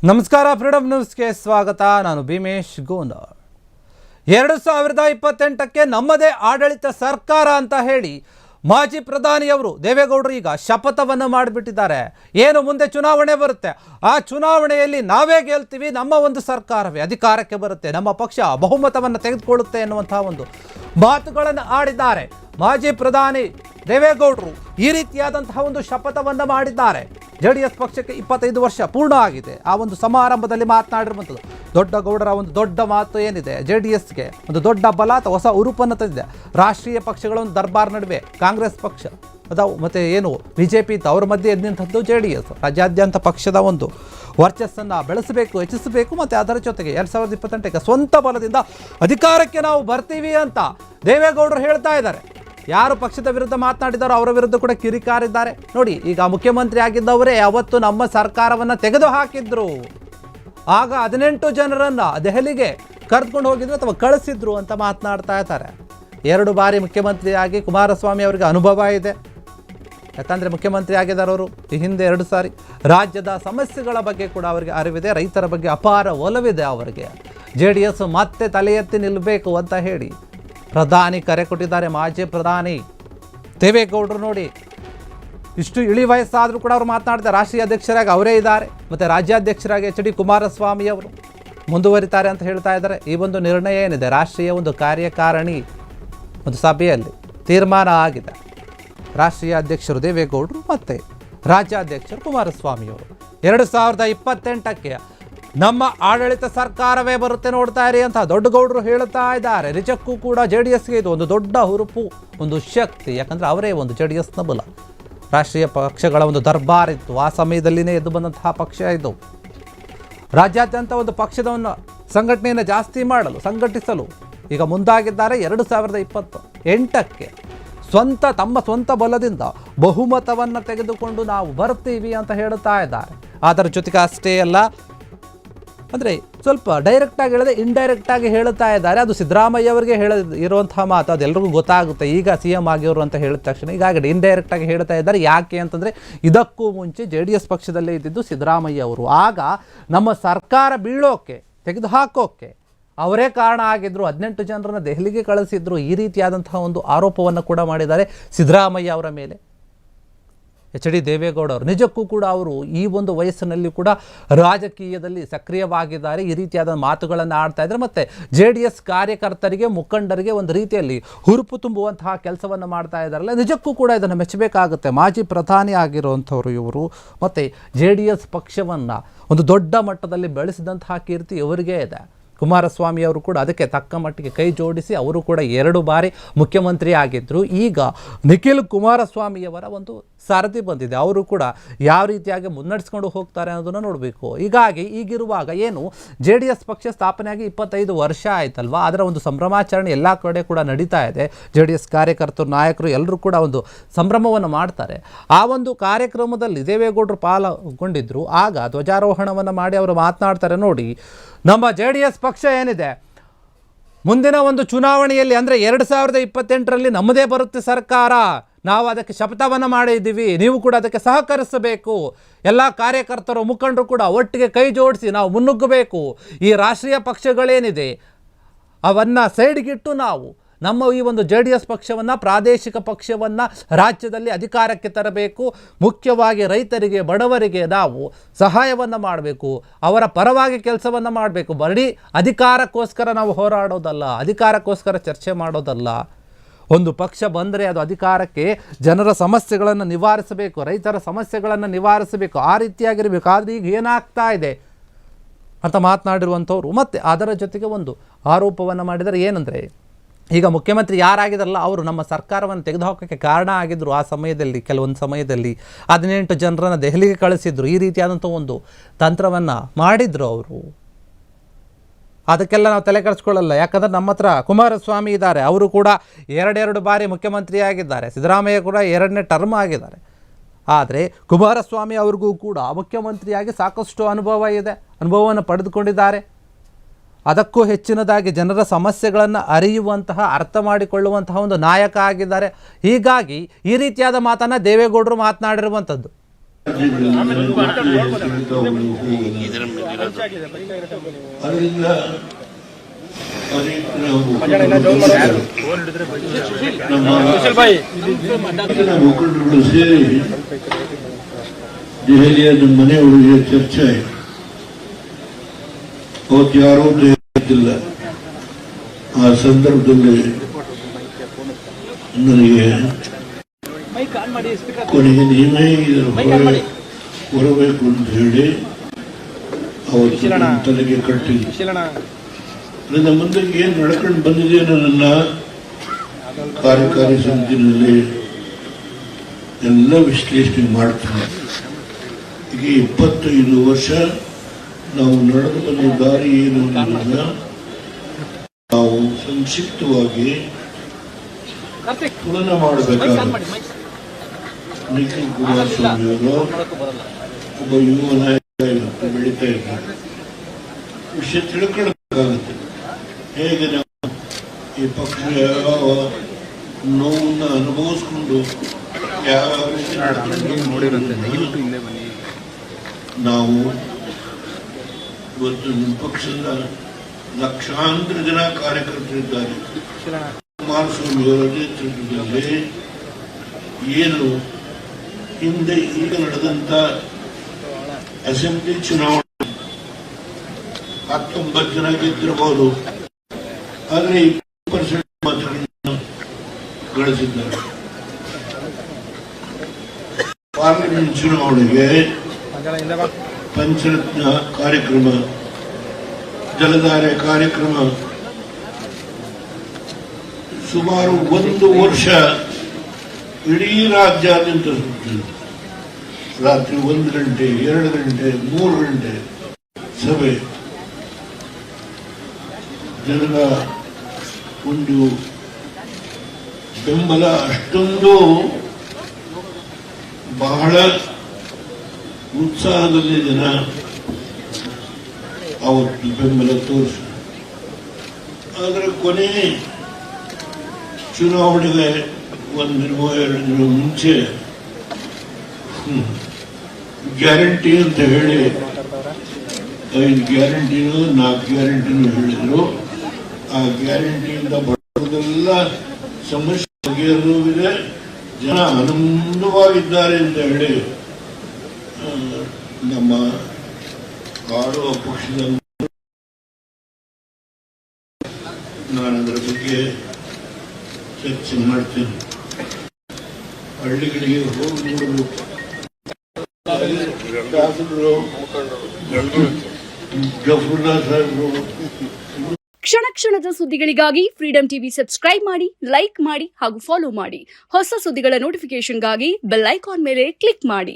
ನಮಸ್ಕಾರ, ಫ್ರೀಡಮ್ ನ್ಯೂಸ್ಗೆ ಸ್ವಾಗತ. ನಾನು ಭೀಮೇಶ್ ಗೋಂದಾಳ್. 2028ಕ್ಕೆ ನಮ್ಮದೇ ಆಡಳಿತ ಸರ್ಕಾರ ಅಂತ ಹೇಳಿ ಮಾಜಿ ಪ್ರಧಾನಿಯವರು ದೇವೇಗೌಡರು ಈಗ ಶಪಥವನ್ನು ಮಾಡಿಬಿಟ್ಟಿದ್ದಾರೆ. ಏನು ಮುಂದೆ ಚುನಾವಣೆ ಬರುತ್ತೆ, ಆ ಚುನಾವಣೆಯಲ್ಲಿ ನಾವೇ ಗೆಲ್ತೀವಿ, ನಮ್ಮ ಒಂದು ಸರ್ಕಾರವೇ ಅಧಿಕಾರಕ್ಕೆ ಬರುತ್ತೆ, ನಮ್ಮ ಪಕ್ಷ ಬಹುಮತವನ್ನು ತೆಗೆದುಕೊಳ್ಳುತ್ತೆ ಎನ್ನುವಂತಹ ಒಂದು ಮಾತುಗಳನ್ನು ಆಡಿದ್ದಾರೆ ಮಾಜಿ ಪ್ರಧಾನಿ ದೇವೇಗೌಡರು. ಈ ರೀತಿಯಾದಂತಹ ಒಂದು ಶಪಥವನ್ನು ಮಾಡಿದ್ದಾರೆ. JDS ಪಕ್ಷಕ್ಕೆ 25 ವರ್ಷ ಪೂರ್ಣ ಆಗಿದೆ. ಆ ಒಂದು ಸಮಾರಂಭದಲ್ಲಿ ಮಾತನಾಡಿರುವಂಥದ್ದು ದೊಡ್ಡ ಗೌಡರ ಒಂದು ದೊಡ್ಡ ಮಾತು ಏನಿದೆ, JDSಗೆ ಒಂದು ದೊಡ್ಡ ಬಲ ಅಥವಾ ಹೊಸ ಉರುಪನ್ನು ತಂದಿದೆ. ರಾಷ್ಟ್ರೀಯ ಪಕ್ಷಗಳ ಒಂದು ದರ್ಬಾರ್ ನಡುವೆ ಕಾಂಗ್ರೆಸ್ ಪಕ್ಷ ಅದಾವು ಮತ್ತು ಏನು BJP ಇತ್ತು, ಅವ್ರ ಮಧ್ಯೆ ಎದ್ದಂಥದ್ದು JDS. ರಾಜ್ಯಾದ್ಯಂತ ಪಕ್ಷದ ಒಂದು ವರ್ಚಸ್ಸನ್ನು ಬೆಳೆಸಬೇಕು, ಹೆಚ್ಚಿಸಬೇಕು ಮತ್ತು ಅದರ ಜೊತೆಗೆ 2028ಕ್ಕೆ ಸ್ವಂತ ಬಲದಿಂದ ಅಧಿಕಾರಕ್ಕೆ ನಾವು ಬರ್ತೀವಿ ಅಂತ ದೇವೇಗೌಡರು ಹೇಳ್ತಾ ಇದ್ದಾರೆ. ಯಾರು ಪಕ್ಷದ ವಿರುದ್ಧ ಮಾತನಾಡಿದಾರೋ ಅವರ ವಿರುದ್ಧ ಕೂಡ ಕಿರಿಕಾರಿದ್ದಾರೆ. ನೋಡಿ, ಈಗ ಮುಖ್ಯಮಂತ್ರಿ ಆಗಿದ್ದವರೇ ಅವತ್ತು ನಮ್ಮ ಸರ್ಕಾರವನ್ನು ತೆಗೆದು ಹಾಕಿದ್ರು. ಆಗ 18 ಜನರನ್ನು ದೆಹಲಿಗೆ ಕರೆದುಕೊಂಡು ಹೋಗಿದ್ರು ಅಥವಾ ಕಳಿಸಿದ್ರು ಅಂತ ಮಾತನಾಡ್ತಾ ಇದ್ದಾರೆ. 2 ಬಾರಿ ಮುಖ್ಯಮಂತ್ರಿಯಾಗಿ ಕುಮಾರಸ್ವಾಮಿ ಅವರಿಗೆ ಅನುಭವ ಇದೆ. ಯಾಕಂದರೆ ಮುಖ್ಯಮಂತ್ರಿ ಆಗಿದ್ದಾರೆ ಅವರು ಈ ಹಿಂದೆ 2 ಸಾರಿ. ರಾಜ್ಯದ ಸಮಸ್ಯೆಗಳ ಬಗ್ಗೆ ಕೂಡ ಅವರಿಗೆ ಅರಿವಿದೆ, ರೈತರ ಬಗ್ಗೆ ಅಪಾರ ಒಲವಿದೆ ಅವರಿಗೆ. JDS ಮತ್ತೆ ತಲೆ ಎತ್ತಿ ನಿಲ್ಲಬೇಕು ಅಂತ ಹೇಳಿ ಪ್ರಧಾನಿ ಕರೆ ಕೊಟ್ಟಿದ್ದಾರೆ. ಮಾಜಿ ಪ್ರಧಾನಿ ದೇವೇಗೌಡರು ನೋಡಿ, ಇಷ್ಟು ಇಳಿ ವಯಸ್ಸಾದರೂ ಕೂಡ ಅವರು ಮಾತನಾಡ್ತಾರೆ. ರಾಷ್ಟ್ರೀಯ ಅಧ್ಯಕ್ಷರಾಗಿ ಅವರೇ ಇದ್ದಾರೆ ಮತ್ತು ರಾಜ್ಯಾಧ್ಯಕ್ಷರಾಗಿ HD ಕುಮಾರಸ್ವಾಮಿ ಅವರು ಮುಂದುವರಿತಾರೆ ಅಂತ ಹೇಳ್ತಾ ಇದ್ದಾರೆ. ಈ ಒಂದು ನಿರ್ಣಯ ಏನಿದೆ, ರಾಷ್ಟ್ರೀಯ ಒಂದು ಕಾರ್ಯಕಾರಿಣಿ ಒಂದು ಸಭೆಯಲ್ಲಿ ತೀರ್ಮಾನ ಆಗಿದೆ. ರಾಷ್ಟ್ರೀಯ ಅಧ್ಯಕ್ಷರು ದೇವೇಗೌಡರು ಮತ್ತು ರಾಜ್ಯಾಧ್ಯಕ್ಷರು ಕುಮಾರಸ್ವಾಮಿಯವರು 2028ಕ್ಕೆ ನಮ್ಮ ಆಡಳಿತ ಸರ್ಕಾರವೇ ಬರುತ್ತೆ, ನೋಡ್ತಾ ಇರಿ ಅಂತ ದೊಡ್ಡಗೌಡರು ಹೇಳ್ತಾ ಇದ್ದಾರೆ. ನಿಜಕ್ಕೂ ಕೂಡ JDSಗೆ ಇದು ಒಂದು ದೊಡ್ಡ ಹುರುಪು, ಒಂದು ಶಕ್ತಿ. ಯಾಕಂದರೆ ಅವರೇ ಒಂದು JDSನ ಬಲ. ರಾಷ್ಟ್ರೀಯ ಪಕ್ಷಗಳ ಒಂದು ದರ್ಬಾರ್ ಇತ್ತು, ಆ ಸಮಯದಲ್ಲಿನೇ ಎದ್ದು ಬಂದಂತಹ ಪಕ್ಷ ಇದು. ರಾಜ್ಯಾದ್ಯಂತ ಒಂದು ಪಕ್ಷದವನ್ನು ಸಂಘಟನೆಯನ್ನು ಜಾಸ್ತಿ ಮಾಡಲು, ಸಂಘಟಿಸಲು ಈಗ ಮುಂದಾಗಿದ್ದಾರೆ. 2028ಕ್ಕೆ ತಮ್ಮ ಸ್ವಂತ ಬಲದಿಂದ ಬಹುಮತವನ್ನು ತೆಗೆದುಕೊಂಡು ನಾವು ಬರ್ತೀವಿ ಅಂತ ಹೇಳ್ತಾ ಇದ್ದಾರೆ. ಅದರ ಜೊತೆಗೆ ಅಷ್ಟೇ ಅಲ್ಲ, ಅಂದರೆ ಸ್ವಲ್ಪ ಡೈರೆಕ್ಟಾಗಿ ಹೇಳದೆ ಇಂಡೈರೆಕ್ಟಾಗಿ ಹೇಳ್ತಾ ಇದ್ದಾರೆ. ಅದು ಸಿದ್ದರಾಮಯ್ಯ ಅವರಿಗೆ ಇರುವಂತಹ ಮಾತು, ಅದೆಲ್ಲರಿಗೂ ಗೊತ್ತಾಗುತ್ತೆ. ಈಗ CM ಆಗಿವರು ಅಂತ ಹೇಳಿದ ತಕ್ಷಣ ಈಗಾಗಲೇ ಇಂಡೈರೆಕ್ಟಾಗಿ ಹೇಳ್ತಾ ಇದ್ದಾರೆ. ಯಾಕೆ ಅಂತಂದರೆ, ಇದಕ್ಕೂ ಮುಂಚೆ JDS ಪಕ್ಷದಲ್ಲೇ ಇದ್ದಿದ್ದು ಸಿದ್ದರಾಮಯ್ಯ ಅವರು. ಆಗ ನಮ್ಮ ಸರ್ಕಾರ ಬೀಳೋಕ್ಕೆ, ತೆಗೆದು ಹಾಕೋಕ್ಕೆ ಅವರೇ ಕಾರಣ ಆಗಿದ್ದರು. 18 ಜನರನ್ನು ದೆಹಲಿಗೆ ಕಳಿಸಿದ್ರು. ಈ ರೀತಿಯಾದಂತಹ ಒಂದು ಆರೋಪವನ್ನು ಕೂಡ ಮಾಡಿದ್ದಾರೆ ಸಿದ್ದರಾಮಯ್ಯ ಅವರ ಮೇಲೆ. HD ದೇವೇಗೌಡ ಅವರು ನಿಜಕ್ಕೂ ಕೂಡ ಅವರು ಈ ಒಂದು ವಯಸ್ಸಿನಲ್ಲಿ ಕೂಡ ರಾಜಕೀಯದಲ್ಲಿ ಸಕ್ರಿಯವಾಗಿದ್ದಾರೆ. ಈ ರೀತಿಯಾದ ಮಾತುಗಳನ್ನು ಆಡ್ತಾ ಇದ್ದಾರೆ ಮತ್ತು JDS ಕಾರ್ಯಕರ್ತರಿಗೆ, ಮುಖಂಡರಿಗೆ ಒಂದು ರೀತಿಯಲ್ಲಿ ಹುರುಪು ತುಂಬುವಂತಹ ಕೆಲಸವನ್ನು ಮಾಡ್ತಾ ಇದ್ದಾರಲ್ಲ, ನಿಜಕ್ಕೂ ಕೂಡ ಇದನ್ನು ಮೆಚ್ಚಬೇಕಾಗುತ್ತೆ. ಮಾಜಿ ಪ್ರಧಾನಿ ಆಗಿರುವಂಥವ್ರು ಇವರು ಮತ್ತು JDS ಪಕ್ಷವನ್ನು ಒಂದು ದೊಡ್ಡ ಮಟ್ಟದಲ್ಲಿ ಬೆಳೆಸಿದಂತಹ ಕೀರ್ತಿ ಇವರಿಗೆ ಇದೆ. ಕುಮಾರಸ್ವಾಮಿ ಅವರು ಕೂಡ ಅದಕ್ಕೆ ತಕ್ಕ ಮಟ್ಟಿಗೆ ಕೈ ಜೋಡಿಸಿ ಅವರು ಕೂಡ 2 ಬಾರಿ ಮುಖ್ಯಮಂತ್ರಿ ಆಗಿದ್ದರು. ಈಗ ನಿಖಿಲ್ ಕುಮಾರಸ್ವಾಮಿಯವರ ಒಂದು ಸಾರಥಿ ಬಂದಿದೆ. ಅವರು ಕೂಡ ಯಾವ ರೀತಿಯಾಗಿ ಮುನ್ನಡೆಸ್ಕೊಂಡು ಹೋಗ್ತಾರೆ ಅನ್ನೋದನ್ನು ನೋಡಬೇಕು. ಹೀಗಾಗಿ ಈಗಿರುವಾಗ ಏನು JDS ಪಕ್ಷ ಸ್ಥಾಪನೆಯಾಗಿ 25 ವರ್ಷ ಆಯ್ತಲ್ವ, ಅದರ ಒಂದು ಸಂಭ್ರಮಾಚರಣೆ ಎಲ್ಲ ಕಡೆ ಕೂಡ ನಡೀತಾ ಇದೆ. JDS ಕಾರ್ಯಕರ್ತರು, ನಾಯಕರು ಎಲ್ಲರೂ ಕೂಡ ಒಂದು ಸಂಭ್ರಮವನ್ನು ಮಾಡ್ತಾರೆ. ಆ ಒಂದು ಕಾರ್ಯಕ್ರಮದಲ್ಲಿ ದೇವೇಗೌಡರು ಪಾಲ್ಗೊಂಡಿದ್ದರು. ಆಗ ಧ್ವಜಾರೋಹಣವನ್ನು ಮಾಡಿ ಅವರು ಮಾತನಾಡ್ತಾರೆ. ನೋಡಿ, ನಮ್ಮ JDS ಪಕ್ಷ ಏನಿದೆ, ಮುಂದಿನ ಒಂದು ಚುನಾವಣೆಯಲ್ಲಿ ಅಂದರೆ 2028ರಲ್ಲಿ ನಮ್ಮದೇ ಬರುತ್ತೆ ಸರ್ಕಾರ. ನಾವು ಅದಕ್ಕೆ ಶಪಥವನ್ನು ಮಾಡಿದ್ದೀವಿ, ನೀವು ಕೂಡ ಅದಕ್ಕೆ ಸಹಕರಿಸಬೇಕು. ಎಲ್ಲ ಕಾರ್ಯಕರ್ತರು, ಮುಖಂಡರು ಕೂಡ ಒಟ್ಟಿಗೆ ಕೈ ಜೋಡಿಸಿ ನಾವು ಮುನ್ನುಗ್ಗಬೇಕು. ಈ ರಾಷ್ಟ್ರೀಯ ಪಕ್ಷಗಳೇನಿದೆ ಅವನ್ನು ಸೈಡ್ಗಿಟ್ಟು ನಾವು ನಮ್ಮ ಈ ಒಂದು JDS ಪಕ್ಷವನ್ನು, ಪ್ರಾದೇಶಿಕ ಪಕ್ಷವನ್ನು ರಾಜ್ಯದಲ್ಲಿ ಅಧಿಕಾರಕ್ಕೆ ತರಬೇಕು. ಮುಖ್ಯವಾಗಿ ರೈತರಿಗೆ, ಬಡವರಿಗೆ ನಾವು ಸಹಾಯವನ್ನು ಮಾಡಬೇಕು, ಅವರ ಪರವಾಗಿ ಕೆಲಸವನ್ನು ಮಾಡಬೇಕು. ಬರೀ ಅಧಿಕಾರಕ್ಕೋಸ್ಕರ ನಾವು ಹೋರಾಡೋದಲ್ಲ, ಅಧಿಕಾರಕ್ಕೋಸ್ಕರ ಚರ್ಚೆ ಮಾಡೋದಲ್ಲ. ಒಂದು ಪಕ್ಷ ಬಂದರೆ ಅದು ಅಧಿಕಾರಕ್ಕೆ ಜನರ ಸಮಸ್ಯೆಗಳನ್ನು ನಿವಾರಿಸಬೇಕು, ರೈತರ ಸಮಸ್ಯೆಗಳನ್ನು ನಿವಾರಿಸಬೇಕು, ಆ ರೀತಿಯಾಗಿರಬೇಕು. ಆದರೆ ಈಗ ಏನಾಗ್ತಾ ಇದೆ ಅಂತ ಮಾತನಾಡಿರುವಂಥವ್ರು ಮತ್ತು ಅದರ ಜೊತೆಗೆ ಒಂದು ಆರೋಪವನ್ನು ಮಾಡಿದರೆ ಏನಂದರೆ, ಈಗ ಮುಖ್ಯಮಂತ್ರಿ ಯಾರಾಗಿದ್ದಾರಲ್ಲ ಅವರು ನಮ್ಮ ಸರ್ಕಾರವನ್ನು ತೆಗೆದುಹಾಕೋಕ್ಕೆ ಕಾರಣ ಆಗಿದ್ದರು. ಆ ಸಮಯದಲ್ಲಿ ಕೆಲವೊಂದು ಸಮಯದಲ್ಲಿ 18 ಜನರನ್ನು ದೆಹಲಿಗೆ ಕಳಿಸಿದ್ರು. ಈ ರೀತಿಯಾದಂಥ ಒಂದು ತಂತ್ರವನ್ನು ಮಾಡಿದರು ಅವರು. ಅದಕ್ಕೆಲ್ಲ ನಾವು ತಲೆ ಕೆಡಿಸ್ಕೊಳ್ಳಲ್ಲ. ಯಾಕಂದರೆ ನಮ್ಮ ಹತ್ರ ಕುಮಾರಸ್ವಾಮಿ ಇದ್ದಾರೆ, ಅವರು ಕೂಡ 2 ಬಾರಿ ಮುಖ್ಯಮಂತ್ರಿ ಆಗಿದ್ದಾರೆ. ಸಿದ್ದರಾಮಯ್ಯ ಕೂಡ 2ನೇ ಟರ್ಮ್ ಆಗಿದ್ದಾರೆ. ಆದರೆ ಕುಮಾರಸ್ವಾಮಿ ಅವ್ರಿಗೂ ಕೂಡ ಮುಖ್ಯಮಂತ್ರಿಯಾಗಿ ಸಾಕಷ್ಟು ಅನುಭವ ಇದೆ, ಅನುಭವವನ್ನು ಪಡೆದುಕೊಂಡಿದ್ದಾರೆ. ಅದಕ್ಕೂ ಹೆಚ್ಚಿನದಾಗಿ ಜನರ ಸಮಸ್ಯೆಗಳನ್ನು ಅರಿಯುವಂತಹ, ಅರ್ಥ ಮಾಡಿಕೊಳ್ಳುವಂತಹ ಒಂದು ನಾಯಕ ಆಗಿದ್ದಾರೆ. ಹೀಗಾಗಿ ಈ ರೀತಿಯಾದ ಮಾತನ್ನು ದೇವೇಗೌಡರು ಮಾತನಾಡಿರುವಂಥದ್ದು. ಅದರಿಂದ ಮುಖಂಡರುಗಳು ಸೇರಿ ದೆಹಲಿಯ ಮನೆಯೊಳಗೆ ಚರ್ಚೆ ಆಯಿತು. ಅವತ್ತು ಯಾರೂ ಗೊತ್ತಿಲ್ಲ. ಆ ಸಂದರ್ಭದಲ್ಲಿ ನನಗೆ ಕೊನೆಗೆ ನೀವೇ ಹೊರಬೇಕು ಅಂತ ಹೇಳಿ ಅವತ್ತು ತಲೆಗೆ ಕಟ್ಟಿದ್ರು. ನನ್ನ ಮುಂದೆ ಏನು ನಡ್ಕೊಂಡು ಬಂದಿದೆ ನನ್ನ ಕಾರ್ಯಕಾರಿ ಸಮಿತಿನಲ್ಲಿ ಎಲ್ಲ ವಿಶ್ಲೇಷಣೆ ಮಾಡ್ತೀನಿ. ಈಗ 25 ವರ್ಷ ನಾವು ನಡೆದು ಬಂದ ದಾರಿ ಏನು ಅನ್ನೋದನ್ನ ನಾವು ಸಂಕ್ಷಿಪ್ತವಾಗಿ ತುಲನೆ ಮಾಡಬೇಕಾಗುತ್ತೆ. ನಿಖಿಲ್ ಕುಮಾರಸ್ವಾಮಿ ಅವರು ಒಬ್ಬ ಯುವ ನಾಯಕ ಬೆಳೀತಾ ಇದ್ದಾರೆ. ವಿಷಯ ತಿಳ್ಕೊಳ್ಬೇಕಾಗುತ್ತೆ. ಹೇಗೆ ನಾವು ಈ ಪಕ್ಷ ಯಾವ ನೋವನ್ನು ಅನುಭವಿಸ್ಕೊಂಡು ಯಾವ ನಾವು ಇವತ್ತು ನಿಮ್ಮ ಪಕ್ಷದ ಲಕ್ಷಾಂತರ ಜನ ಕಾರ್ಯಕರ್ತರಿದ್ದಾರೆ. ಕುಮಾರಸ್ವಾಮಿ ಅವರ ನೇತೃತ್ವದಲ್ಲಿ ಏನು ಹಿಂದೆ ಈಗ ನಡೆದಂತ ಅಸೆಂಬ್ಲಿ ಚುನಾವಣೆ 19 ಜನ ಗೆದ್ದಿರಬಹುದು, ಆದರೆ 20% ಮತಗಳನ್ನು ಗಳಿಸಿದ್ದಾರೆ. ಪಾರ್ಲಿಮೆಂಟ್ ಚುನಾವಣೆಗೆ ಪಂಚರತ್ನ ಕಾರ್ಯಕ್ರಮ, ಜಲಧಾರೆ ಕಾರ್ಯಕ್ರಮ ಸುಮಾರು 1 ವರ್ಷ ಇಡೀ ರಾಜ್ಯಾದ್ಯಂತ ಸುತ್ತಿದೆ. ರಾತ್ರಿ 1 ಗಂಟೆ, 2 ಗಂಟೆ, 3 ಗಂಟೆ ಸಭೆ. ಜನರ ಒಂದು ಬೆಂಬಲ ಅಷ್ಟೊಂದು ಬಹಳ ಉತ್ಸಾಹದಲ್ಲಿ ಜನ ಅವತ್ತು ಬೆಂಬಲ ತೋರಿಸಿದರು. ಆದರೆ ಕೊನೆ ಚುನಾವಣೆಗೆ 1 ದಿನ 2 ದಿನ ಮುಂಚೆ ಗ್ಯಾರಂಟಿ ಅಂತ ಹೇಳಿ 5 ಗ್ಯಾರಂಟಿನೂ 4 ಗ್ಯಾರಂಟಿನೂ ಹೇಳಿದ್ರು. ಆ ಗ್ಯಾರಂಟಿಯಿಂದ ಬಡವರೆಲ್ಲ ಸಮಸ್ಯೆ ಬಗೆಹರಿದಿದೆ, ಜನ ಆನಂದವಾಗಿದ್ದಾರೆ ಅಂತ ಹೇಳಿ ನಮ್ಮ ಆಡುವ ಪಕ್ಷದ ನಾನು ಅದರ ಬಗ್ಗೆ ಚರ್ಚೆ ಮಾಡ್ತೇನೆ. ಹಳ್ಳಿಗಳಿಗೆ ಹೋಗಿ ನೋಡಬೇಕು. ಕ್ಷಣ ಕ್ಷಣದ ಸುದ್ದಿಗಳಿಗಾಗಿ ಫ್ರೀಡಂ ಟಿವಿ ಸಬ್ಸ್ಕ್ರೈಬ್ ಮಾಡಿ, ಲೈಕ್ ಮಾಡಿ ಹಾಗೂ ಫಾಲೋ ಮಾಡಿ. ಹೊಸ ಸುದ್ದಿಗಳ ನೋಟಿಫಿಕೇಶನ್ಗಾಗಿ ಬೆಲ್ ಐಕಾನ್ ಮೇಲೆ ಕ್ಲಿಕ್ ಮಾಡಿ.